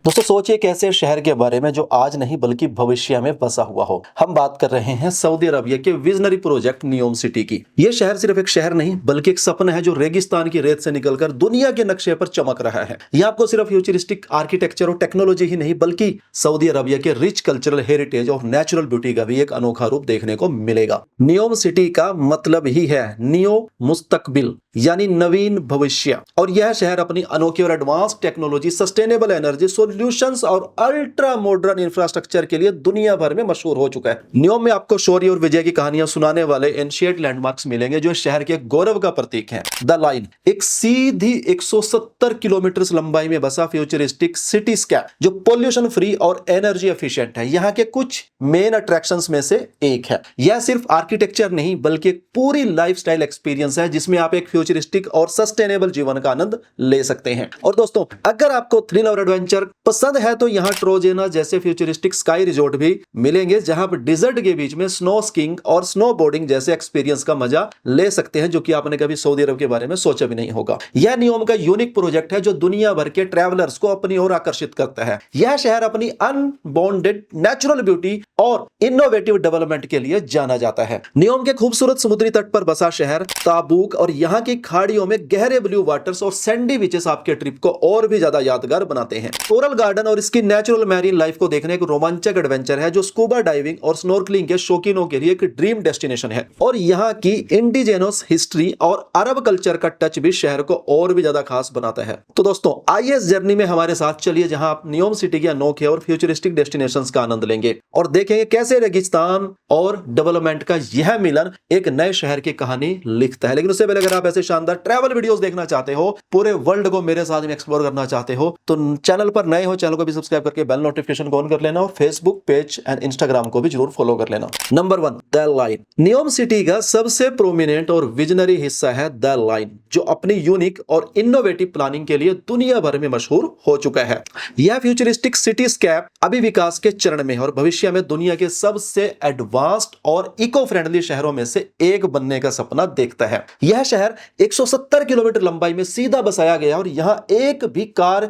दोस्तों सोचिए कैसे शहर के बारे में जो आज नहीं बल्कि भविष्य में बसा हुआ हो। हम बात कर रहे हैं सऊदी अरबिया के विजनरी प्रोजेक्ट नियोम सिटी की। यह शहर सिर्फ एक शहर नहीं बल्कि एक सपना है जो रेगिस्तान की रेत से निकलकर दुनिया के नक्शे पर चमक रहा है। यह आपको सिर्फ फ्यूचरिस्टिक आर्किटेक्चर और टेक्नोलॉजी ही नहीं बल्कि सऊदी अरबिया के रिच कल्चरल हेरिटेज और नेचुरल ब्यूटी का भी एक अनोखा रूप देखने को मिलेगा। नियोम सिटी का मतलब ही है नियो मुस्तकबिल यानी नवीन भविष्य, और यह शहर अपनी अनोखी और advance technology, sustainable energy solutions और अल्ट्रा मॉडर्न इंफ्रास्ट्रक्चर के लिए दुनिया भर में मशहूर हो चुका है। नियोम में आपको शौर्य और विजय की कहानियां सुनाने वाले एंशिएंट लैंडमार्क्स मिलेंगे जो शहर के गौरव का प्रतीक है। द लाइन एक सीधी 170 किलोमीटर लंबाई में बसा फ्यूचरिस्टिक सिटी स्कैप जो पोल्यूशन फ्री और एनर्जी एफिशिएंट है। यहाँ के कुछ मेन अट्रैक्शंस में से एक है। यह सिर्फ आर्किटेक्चर नहीं बल्कि एक पूरी लाइफस्टाइल एक्सपीरियंस है जिसमें आप एक फ्यूचरिस्टिक और सस्टेनेबल जीवन का आनंद ले सकते हैं। और दोस्तों अगर आपको थ्रिल और एडवेंचर पसंद है तो यहाँ ट्रोजेना जैसे फ्यूचरिस्टिक स्काई रिजॉर्ट भी मिलेंगे जहां पर डिजर्ट के बीच में स्नो स्कीइंग और स्नो बोर्डिंग जैसे एक्सपीरियंस का मजा ले सकते हैं जो कि आपने कभी सऊदी अरब के बारे में सोचा भी नहीं होगा। यह नियोम का यूनिक प्रोजेक्ट है जो दुनिया भर के ट्रैवलर्स को अपनी ओर आकर्षित करता है। यह शहर अपनी अनबॉन्डेड नेचुरल ब्यूटी और इनोवेटिव डेवलपमेंट के लिए जाना जाता है। नियोम के खूबसूरत समुद्री तट पर बसा शहर ताबूक और यहाँ की खाड़ियों में गहरे ब्लू वाटर्स और सैंडी बीचेस आपके ट्रिप को और भी ज्यादा यादगार बनाते हैं। कोरल गार्डन और इसकी नेचुरल मैरीन लाइफ को देखने एक रोमांचक एडवेंचर है जो स्कूबा डाइविंग और स्नॉर्कलिंग के शौकीनों के लिए एक ड्रीम डेस्टिनेशन है। और यहाँ की इंडिजेनस हिस्ट्री और अरब कल्चर का टच भी शहर को और भी ज्यादा खास बनाता है। तो दोस्तों आइए इस जर्नी में हमारे साथ चलिए जहां आप नियोम सिटी के अनोखे और फ्यूचरिस्टिक डेस्टिनेशंस का आनंद लेंगे और देखेंगे कैसे रेगिस्तान और डेवलपमेंट का यह मिलन एक नए शहर की कहानी लिखता है। लेकिन उससे पहले अगर आप ऐसे शानदार ट्रैवल वीडियोस देखना चाहते हो, पूरे वर्ल्ड को मेरे साथ में एक्सप्लोर करना चाहते हो तो चैनल पर नए हो चैनल को भी सब्सक्राइब करके बेल नोटिफिकेशन को ऑन कर लेना और फेसबुक पेज एंड इंस्टाग्राम को भी जरूर फॉलो कर लेना। Number 1 the line. NEOM city का सबसे प्रोमिनेंट और विजनरी हिस्सा है द लाइन जो अपनी यूनिक और इनोवेटिव प्लानिंग के लिए दुनिया भर में मशहूर हो चुका है। यह फ्यूचरिस्टिक सिटी स्कैप अभी विकास के चरण में है और भविष्य में दुनिया के सबसे एडवांस्ड और इको फ्रेंडली शहरों में से एक बनने का सपना देखता है। यह शहर 170 किलोमीटर लंबाई में सीधा बसाया गया और यहां एक भी कार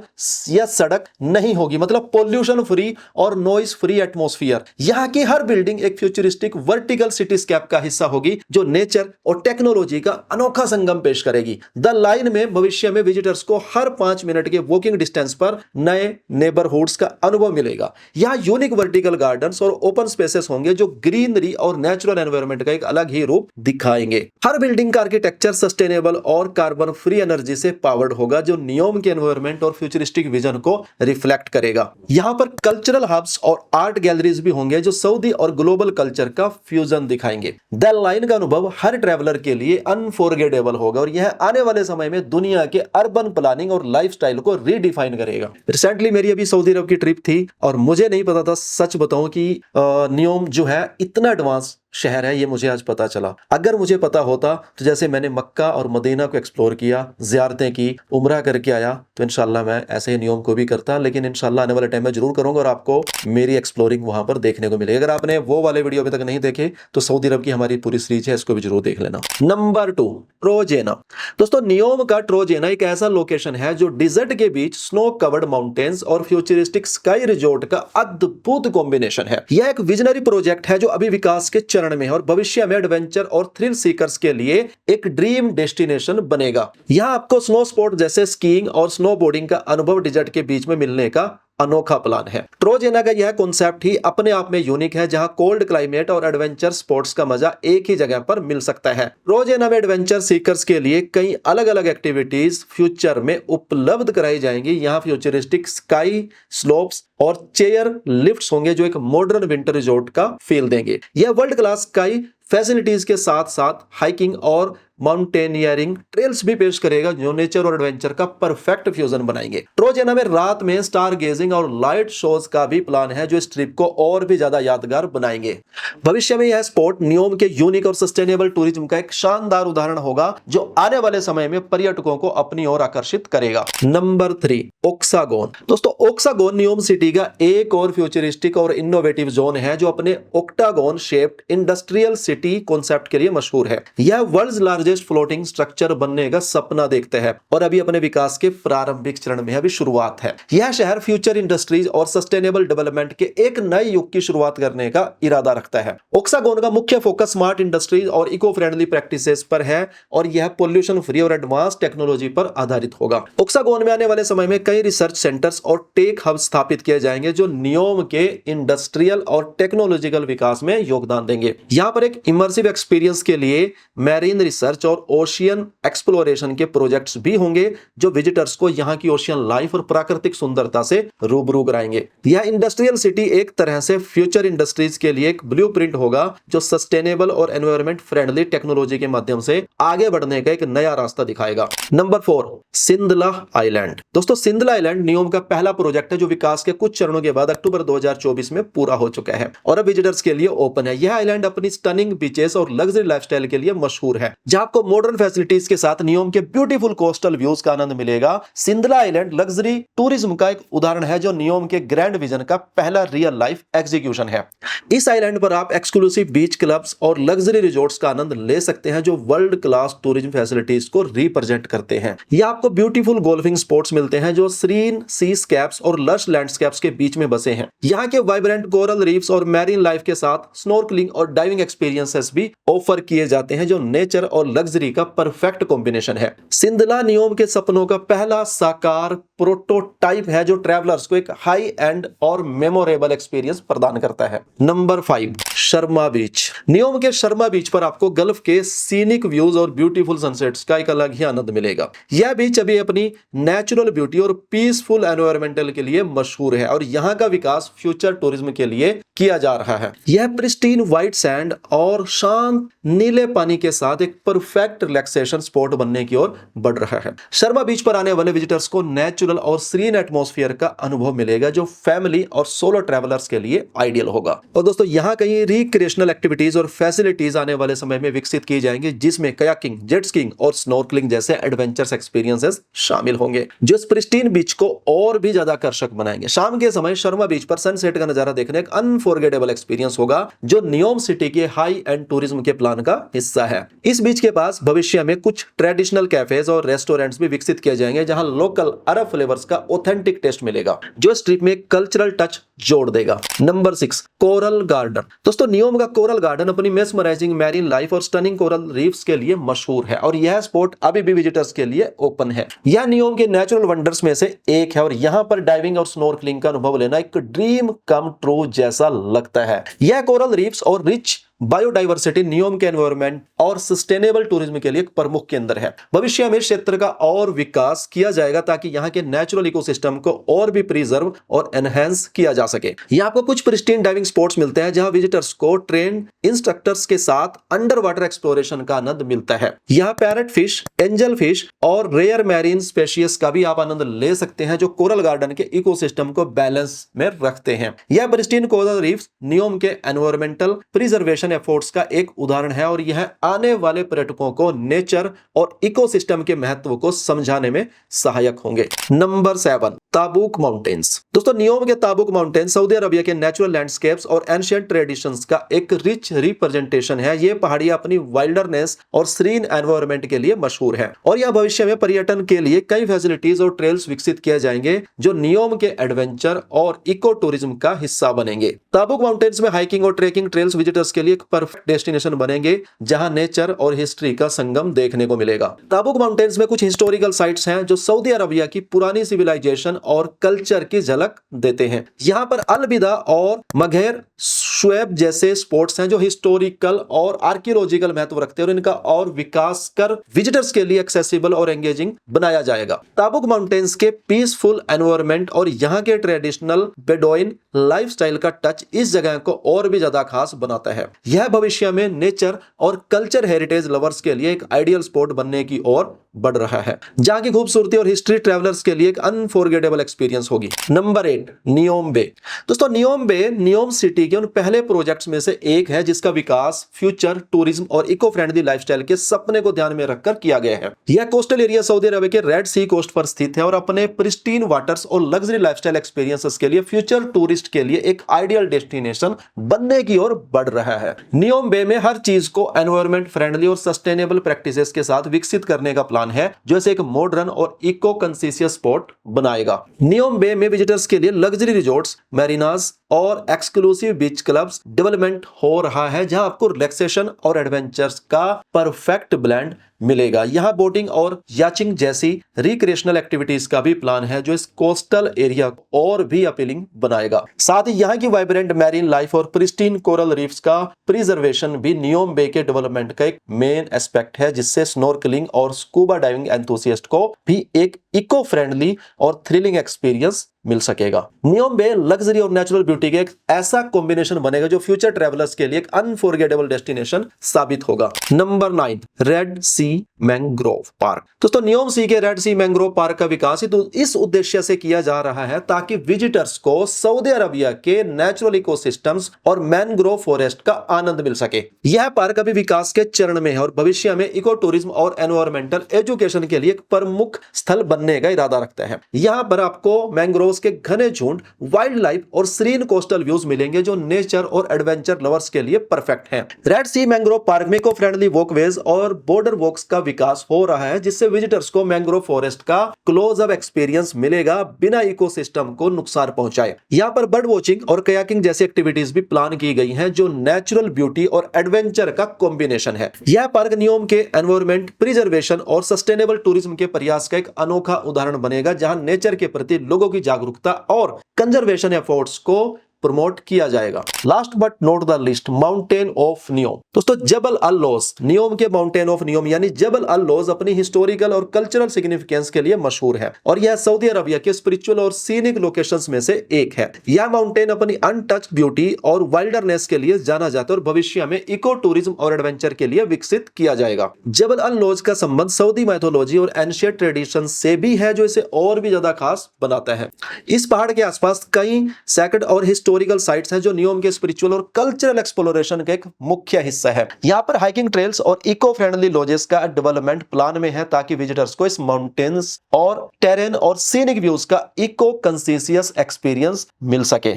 या सड़क नहीं होगी, मतलब पोल्यूशन फ्री और नॉइस फ्री एटमॉस्फेयर। यहां की हर बिल्डिंग एक फ्यूचरिस्टिक वर्टिकल सिटी स्कैप का हिस्सा होगी जो नेचर और टेक्नोलॉजी का अनोखा संगम पेश करेगी। द लाइन में भविष्य में विजिटर्स को हर 5 मिनट के वॉकिंग डिस्टेंस पर नए नेबरहुड्स का अनुभव मिलेगा। यहां यूनिक वर्टिकल गार्डन्स और ओपन स्पेसेस होंगे जो ग्रीनरी और नेचुरल एनवायरनमेंट का एक अलग ही रूप दिखाएंगे। हर बिल्डिंग का आर्किटेक्चर सस्टेनेबल और कार्बन फ्री एनर्जी से पावर्ड होगा जो नियोम के एनवायरनमेंट और फ्यूचरिस्टिक विजन को रिफ्लेक्ट करेगा। यहां पर कल्चरल हब्स और आर्ट गैलरीज भी होंगे जो सऊदी और ग्लोबल कल्चर का फ्यूजन दिखाएंगे। द लाइन का अनुभव हर ट्रैवलर के लिए अनफॉरगेटेबल होगा और यह आने वाले समय में दुनिया के अर्बन प्लानिंग और लाइफस्टाइल को रीडिफाइन करेगा। रिसेंटली मेरी अभी सऊदी अरब की ट्रिप थी और मुझे नहीं पता था, सच बताऊं कि नियोम जो है इतना एडवांस शहर है, ये मुझे आज पता चला। अगर मुझे पता होता तो जैसे मैंने मक्का और मदीना को एक्सप्लोर किया, ज़ियारतें की, उम्रा करके आया, तो इंशाल्लाह मैं ऐसे ही नियम को भी करता। लेकिन इंशाल्लाह आने वाले टाइम में जरूर करूंगा और आपको मेरी एक्सप्लोरिंग वहां पर देखने को मिलेगी। अगर आपने वो वाले वीडियो अभी तक नहीं देखे तो सऊदी अरब की हमारी पूरी सीरीज है, इसको भी जरूर देख लेना। नंबर 2 ट्रोजेना। दोस्तों नियोम का ट्रोजेना एक ऐसा लोकेशन है जो डिजर्ट के बीच स्नो कवर्ड माउंटेन्स और फ्यूचरिस्टिक स्काई रिजॉर्ट का अद्भुत कॉम्बिनेशन है। यह एक विजनरी प्रोजेक्ट है जो अभी विकास के चरण में और भविष्य में एडवेंचर और थ्रिल सीकर्स के लिए एक ड्रीम डेस्टिनेशन बनेगा। यहां आपको स्नो स्पोर्ट जैसे स्कीइंग और स्नो बोर्डिंग का अनुभव डिजर्ट के बीच में मिलने का अनोखा प्लान है। ट्रोजेना का यह कॉन्सेप्ट ही अपने आप में यूनिक है जहां कोल्ड क्लाइमेट और एडवेंचर स्पोर्ट्स का मजा एक ही जगह पर मिल सकता है। ट्रोजेना में एडवेंचर सीकर्स के लिए कई अलग अलग एक्टिविटीज फ्यूचर में उपलब्ध कराई जाएंगी। यहां फ्यूचरिस्टिक स्काई स्लोप्स और चेयर लिफ्ट्स होंगे जो एक मॉडर्न विंटर रिजॉर्ट का फील देंगे। यह वर्ल्ड क्लास स्काई फैसिलिटीज के साथ साथ हाइकिंग और माउंटेनियरिंग ट्रेल्स भी पेश करेगा जो नेचर और एडवेंचर का परफेक्ट फ्यूजन बनाएंगे। ट्रोजेना में रात में स्टार गेजिंग और लाइट शोज का भी प्लान है जो इस ट्रिप को और भी ज्यादा यादगार बनाएंगे। भविष्य में यह स्पॉट नियोम के यूनिक और सस्टेनेबल टूरिज्म का एक शानदार उदाहरण होगा जो आने वाले समय में पर्यटकों को अपनी ओर आकर्षित करेगा। नंबर 3 ओक्सागोन। दोस्तों ओक्सागोन नियोम सिटी का एक और फ्यूचरिस्टिक और इनोवेटिव जोन है जो अपने octagon shaped industrial city concept के लिए मशहूर है। यह world's largest largest floating structure बनने का सपना देखते हैं और अभी अपने विकास के प्रारंभिक चरण में अभी शुरुआत है। यह शहर फ्यूचर इंडस्ट्रीज और सस्टेनेबल डेवलपमेंट के एक नए युग की शुरुआत करने का इरादा रखता है। ओक्सागोन का मुख्य फोकस स्मार्ट इंडस्ट्रीज और इको फ्रेंडली प्रैक्टिसेस पर है और यह पोल्यूशन फ्री और एडवांस टेक्नोलॉजी पर आधारित होगा। ओक्सागोन में आने वाले समय में कई रिसर्च सेंटर्स और टेक हब स्थापित किए जाएंगे जो नियोम के इंडस्ट्रियल और टेक्नोलॉजिकल विकास में योगदान देंगे। यहाँ पर एक इमर्सिव एक्सपीरियंस के लिए मैरीन रिसर्च और ओशियन एक्सप्लोरेशन के प्रोजेक्ट्स भी होंगे जो विजिटर्स को यहाँ की ओशियन लाइफ और प्राकृतिक सुंदरता से रूबरू कराएंगे। यह इंडस्ट्रियल सिटी एक तरह से फ्यूचर इंडस्ट्रीज के लिए एक ब्लूप्रिंट होगा जो सस्टेनेबल और एनवायरनमेंट फ्रेंडली टेक्नोलॉजी के माध्यम से आगे बढ़ने का एक नया रास्ता दिखाएगा। Number 4, Sindalah island. दोस्तों, सिंदला आइलैंड नियोम का पहला प्रोजेक्ट है जो विकास के कुछ चरणों के बाद अक्टूबर 2024 में पूरा हो चुका है और अब विजिटर्स के लिए ओपन है। यह आइलैंड अपनी स्टनिंग बीचेस और लग्जरी लाइफस्टाइल के लिए मशहूर है, जहां आपको मॉडर्न फैसिलिटीज के साथ नियोम के ब्यूटीफुल कोस्टल व्यूज का आनंद मिलेगा। सिंदला आइलैंड लग्जरी टूरिज्म का एक उदाहरण है जो नियोम के ग्रैंड विजन का पहला रियल लाइफ एग्जीक्यूशन है। इस आइलैंड पर आप एक्सक्लूसिव बीच क्लब्स और लग्जरी रिजॉर्ट्स का आनंद ले सकते हैं जो वर्ल्ड क्लास टूरिज्म फैसिलिटीज को रिप्रेजेंट करते हैं। यह आपको ब्यूटीफुल गोल्फिंग स्पॉट्स मिलते हैं जो सीरीन सी स्कैप्स और लश लैंडस्केप्स के बीच में बसे हैं। यहाँ के वाइब्रेंट कोरल रीफ्स और मैरीन लाइफ के साथ स्नॉर्कलिंग और डाइविंग एक्सपीरियंसेस भी ऑफर किए जाते हैं जो नेचर और लग्जरी का परफेक्ट कॉम्बिनेशन है। सिंदला नियोम के सपनों का पहला साकार प्रोटोटाइप है जो ट्रैवलर्स को एक हाई एंड और मेमोरेबल एक्सपीरियंस प्रदान करता है। नंबर 5, शर्मा बीच। नियोम के शर्मा बीच पर आपको गल्फ के सीनिक व्यूज और ब्यूटीफुल सनसेट्स का एक अलग ही आनंद मिलेगा। यह बीच अभी अपनी नेचुरल ब्यूटी और पीसफुल एनवायरमेंटल के लिए मशहूर है और यहाँ का विकास फ्यूचर टूरिज्म के लिए किया जा रहा है। यह प्रिस्टीन व्हाइट सैंड और शांत नीले पानी के साथ एक परफेक्ट रिलैक्सेशन स्पॉट बनने की ओर बढ़ रहा है। शर्मा बीच पर आने वाले विजिटर्स को नेचुरल और सीरीन एटमॉस्फेयर का अनुभव मिलेगा जो फैमिली और सोलो ट्रैवलर्स के लिए आइडियल होगा। और दोस्तों, यहाँ कई रिक्रिएशनल एक्टिविटीज और फैसिलिटीज आने वाले समय में विकसित की जाएंगी जिसमें कयाकिंग, जेट स्कीइंग और स्नॉर्कलिंग जैसे एडवेंचर्स एक्सपीरियंसेस शामिल होंगे जो इस प्रिस्टीन बीच को और भी ज्यादा आकर्षक बनाएंगे। शाम के समय शर्मा बीच पर सनसेट का नजारा देखने एक अनफॉरगेटेबल एक्सपीरियंस होगा जो नियोम सिटी के हाई एंड टूरिज्म के प्लान का हिस्सा है। इस बीच के पास भविष्य में कुछ ट्रेडिशनल कैफेज और रेस्टोरेंट्स भी विकसित किए जाएंगे जहां लोकल अरब फ्लेवर्स का ऑथेंटिक टेस्ट मिलेगा जो इस ट्रिप में कल्चरल टच जोड़ देगा। Number 6, coral garden. दोस्तों, नियोम का कोरल गार्डन अपनी मेस्मराइजिंग मैरीन लाइफ और स्टनिंग कोरल रीफ्स के लिए मशहूर है और यह स्पॉट अभी भी विजिटर्स के लिए ओपन है। यह नियोम के नेचुरल वंडर्स में से एक है और यहाँ पर डाइविंग और स्नॉर्कलिंग का अनुभव लेना एक ड्रीम कम ट्रू जैसा लगता है। यह कोरल रीफ्स और रिच बायोडाइवर्सिटी नियोम के एनवायरनमेंट और सस्टेनेबल टूरिज्म के लिए एक प्रमुख केंद्र है। भविष्य में क्षेत्र का और विकास किया जाएगा ताकि यहाँ के नेचुरल इकोसिस्टम को और भी प्रिजर्व और एनहेंस किया जा सके। यहाँ आपको कुछ प्रिस्टीन डाइविंग स्पॉट्स मिलते हैं जहाँ विजिटर्स को ट्रेन इंस्ट्रक्टर्स के साथ अंडर वाटर एक्सप्लोरेशन का आनंद मिलता है। यहाँ पैरेट फिश, एंजल फिश और रेयर मैरीन स्पेशीज का भी आप आनंद ले सकते हैं जो कोरल गार्डन के इकोसिस्टम को बैलेंस में रखते हैं। यह प्रिस्टीन कोरल रीफ्स नियोम के एनवायरमेंटल प्रिजर्वेशन एफर्ट्स का एक उदाहरण है और यह आने वाले पर्यटकों को नेचर और इकोसिस्टम के महत्व को समझाने में सहायक होंगे। Number 7, Tabuk mountains. दोस्तों, नियोम के ताबूक माउंटेन्स सऊदी अरबिया के नेचुरल लैंडस्केप्स और एंशिएंट ट्रेडिशंस का एक रिच रिप्रेजेंटेशन है। ये पहाड़ियां अपनी वाइल्डरनेस और सीरीन एनवायरनमेंट के लिए मशहूर है और यह भविष्य में पर्यटन के लिए कई फैसिलिटीज और ट्रेल्स विकसित किए जाएंगे जो नियोम के एडवेंचर और इको टूरिज्म का हिस्सा बनेंगे। ताबूक माउंटेन्स में हाइकिंग और ट्रेकिंग ट्रेल्स विजिटर्स के लिए एक परफेक्ट डेस्टिनेशन बनेंगे जहां नेचर और हिस्ट्री का संगम देखने को मिलेगा। ताबूक माउंटेन्स में कुछ हिस्टोरिकल साइट्स हैं जो सऊदी अरबिया की पुरानी सिविलाइजेशन और कल्चर की झलक देते हैं। यहाँ पर अलविदा और मगहेर शुएब जैसे स्पॉट्स हैं जो हिस्टोरिकल और आर्कियोलॉजिकल महत्व रखते हैं और इनका और विकास कर विजिटर्स के लिए एक्सेसिबल और एंगेजिंग बनाया जाएगा। ताबूक माउंटेन्स के पीसफुल एनवायरनमेंट और यहाँ के ट्रेडिशनल बेडोइन लाइफस्टाइल का टच इस जगह को और भी ज्यादा खास बनाता है। यह भविष्य में नेचर और कल्चर हेरिटेज लवर्स के लिए एक आइडियल स्पॉट बनने की ओर बढ़ रहा है जहां की खूबसूरती और हिस्ट्री ट्रैवलर्स के लिए एक अनफॉरगेटेबल एक्सपीरियंस होगी। नंबर 8, नियोम बे। दोस्तों, नियोम बे नियोम सिटी के उन पहले पहले प्रोजेक्ट्स में से एक है जिसका विकास फ्यूचर टूरिज्म और इको फ्रेंडली लाइफस्टाइल के सपने को ध्यान में रखकर किया गया है। यह कोस्टल एरिया सऊदी अरब के रेड सी कोस्ट पर स्थित है और अपने प्रिस्टीन वाटर्स और लग्जरी लाइफस्टाइल एक्सपीरियंसेस के लिए फ्यूचर टूरिस्ट के लिए एक आइडियल डेस्टिनेशन बनने की ओर बढ़ रहा है। नियोम बे में हर चीज को एनवायरमेंट फ्रेंडली और सस्टेनेबल प्रैक्टिसेस के साथ विकसित करने का प्लान है, जो इसे एक मॉडर्न और इको कॉन्शियस स्पॉट बनाएगा। नियोम बे में विजिटर्स के लिए लग्जरी रिजॉर्ट्स, मैरिनास और एक्सक्लूसिव बीच क्लब्स डेवलपमेंट हो रहा है, जहां आपको रिलैक्सेशन और एडवेंचर्स का परफेक्ट ब्लेंड मिलेगा। यहाँ बोटिंग और याचिंग जैसी रिक्रिएशनल एक्टिविटीज का भी प्लान है, जो इस कोस्टल एरिया को और भी अपीलिंग बनाएगा। साथ ही यहाँ की वाइब्रेंट मैरीन लाइफ और प्रिस्टीन कोरल रीफ्स का प्रिजर्वेशन भी नियोम बे के डेवलपमेंट का एक मेन एस्पेक्ट है, जिससे स्नॉर्कलिंग और स्कूबा डाइविंग एंथुसियास्ट को भी एक इको फ्रेंडली और थ्रिलिंग एक्सपीरियंस मिल सकेगा। नियोम बे लग्जरी और नेचुरल ब्यूटी के एक ऐसा कॉम्बिनेशन बनेगा जो फ्यूचर ट्रैवलर्स के लिए एक अनफॉरगेटेबल डेस्टिनेशन साबित होगा। नंबर 9, रेड सी मैंग्रोव पार्क। दोस्तों, नियोम सी के रेड सी मैंग्रोव पार्क का विकास तो इस उद्देश्य से किया जा रहा है ताकि विजिटर्स को सऊदी अरबिया के नेचुरल इकोसिस्टम्स और मैंग्रोव फॉरेस्ट का आनंद मिल सके। यह पार्क अभी विकास के चरण में है और भविष्य में इको टूरिज्म और एनवायरमेंटल एजुकेशन के लिए एक प्रमुख स्थल बनने का इरादा रखता है। यहाँ पर आपको मैंग्रोव के घने झुंड, वाइल्ड लाइफ और सीरीन कोस्टल व्यूज मिलेंगे, जो नेचर और एडवेंचर लवर्स के लिए परफेक्ट हैं। रेड सी मैंग्रोव पार्क में इको फ्रेंडली वॉकवेज और बॉर्डर वॉक्स का विकास हो रहा है, जिससे विजिटर्स को मैंग्रोव फॉरेस्ट का क्लोज अप एक्सपीरियंस मिलेगा बिना इकोसिस्टम को नुकसान पहुंचाए। यहाँ पर बर्ड वॉचिंग और कयाकिंग जैसी एक्टिविटीज भी प्लान की गई हैं, जो नेचुरल ब्यूटी और एडवेंचर का कॉम्बिनेशन है। यह पार्क नियोम के एनवायरमेंट प्रिजर्वेशन और सस्टेनेबल टूरिज्म के प्रयास का एक अनोखा उदाहरण बनेगा, जहां नेचर के प्रति लोगों की जागरूकता और कंजर्वेशन एफर्ट्स को प्रमोट किया जाएगा। Last but not the list, mountain of NEOM. दोस्तों, जबल अल लौज, नियोम के माउंटेन ऑफ नियोम यानी जबल अल लौज अपनी हिस्टोरिकल और कल्चरल सिग्निफिकेंस के लिए मशहूर है और यह सऊदी अरबिया के स्पिरिचुअल और सीनिक लोकेशंस में से एक है। यह माउंटेन अपनी अनटच्ड ब्यूटी और वाइल्डरनेस के लिए जाना जाता है और भविष्य में इको टूरिज्म और एडवेंचर के लिए विकसित किया जाएगा। जबल अल लौज का संबंध सऊदी माइथोलॉजी और एंशिएंट ट्रेडिशन से भी है, जो इसे और भी ज्यादा खास बनाता है। इस पहाड़ के आसपास कई सैक्रेड और हिस्टोरिकल साइट्स हैं, जो नियोम के स्पिरिचुअल और कल्चरल एक्सप्लोरेशन का एक मुख्य हिस्सा है। यहाँ पर हाइकिंग ट्रेल्स और इको फ्रेंडली लॉजेस का डेवलपमेंट प्लान में है, ताकि विजिटर्स को इस माउंटेन्स और टेरेन और सीनिक व्यूज का इको कॉन्शियस एक्सपीरियंस मिल सके।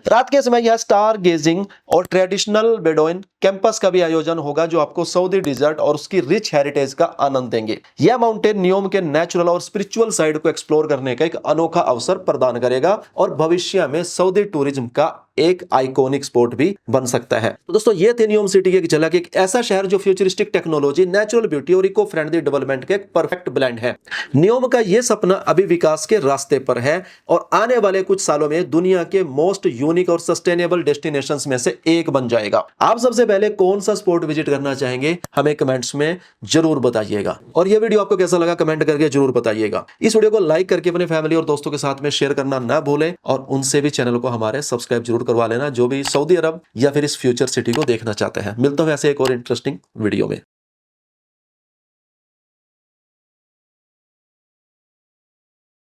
रात के समय यह स्टार गेजिंग और ट्रेडिशनल बेडोइन कैंपस का भी आयोजन होगा, जो आपको सऊदी डिजर्ट और उसकी रिच हेरिटेज का आनंद देंगे। यह माउंटेन नियोम के नेचुरल और स्पिरिचुअल साइड को एक्सप्लोर करने का एक अनोखा अवसर प्रदान करेगा और भविष्य में सऊदी टूरिज्म का एक आइकॉनिक स्पॉट भी बन सकता है। तो दोस्तों, ये थे नियोम सिटी की एक झलक, एक ऐसा शहर जो फ्यूचरिस्टिक टेक्नोलॉजी, नेचुरल ब्यूटी और इको फ्रेंडली डेवलपमेंट का एक परफेक्ट ब्लेंड है। नियोम का ये सपना अभी विकास के रास्ते पर है और आने वाले कुछ सालों में दुनिया के मोस्ट यूनिक और सस्टेनेबल डेस्टिनेशंस में से एक बन जाएगा। आप सबसे पहले कौन सा स्पॉट विजिट करना चाहेंगे, हमें कमेंट्स में जरूर बताइएगा और यह वीडियो आपको कैसा लगा कमेंट करके जरूर बताइएगा। इस वीडियो को लाइक करके अपने फैमिली और दोस्तों के साथ में शेयर करना ना भूलें और उनसे भी चैनल को हमारे सब्सक्राइब जरूर करवा लेना, जो भी सऊदी अरब या फिर इस फ्यूचर सिटी को देखना चाहते हैं। मिलता हूं ऐसे एक और इंटरेस्टिंग वीडियो में।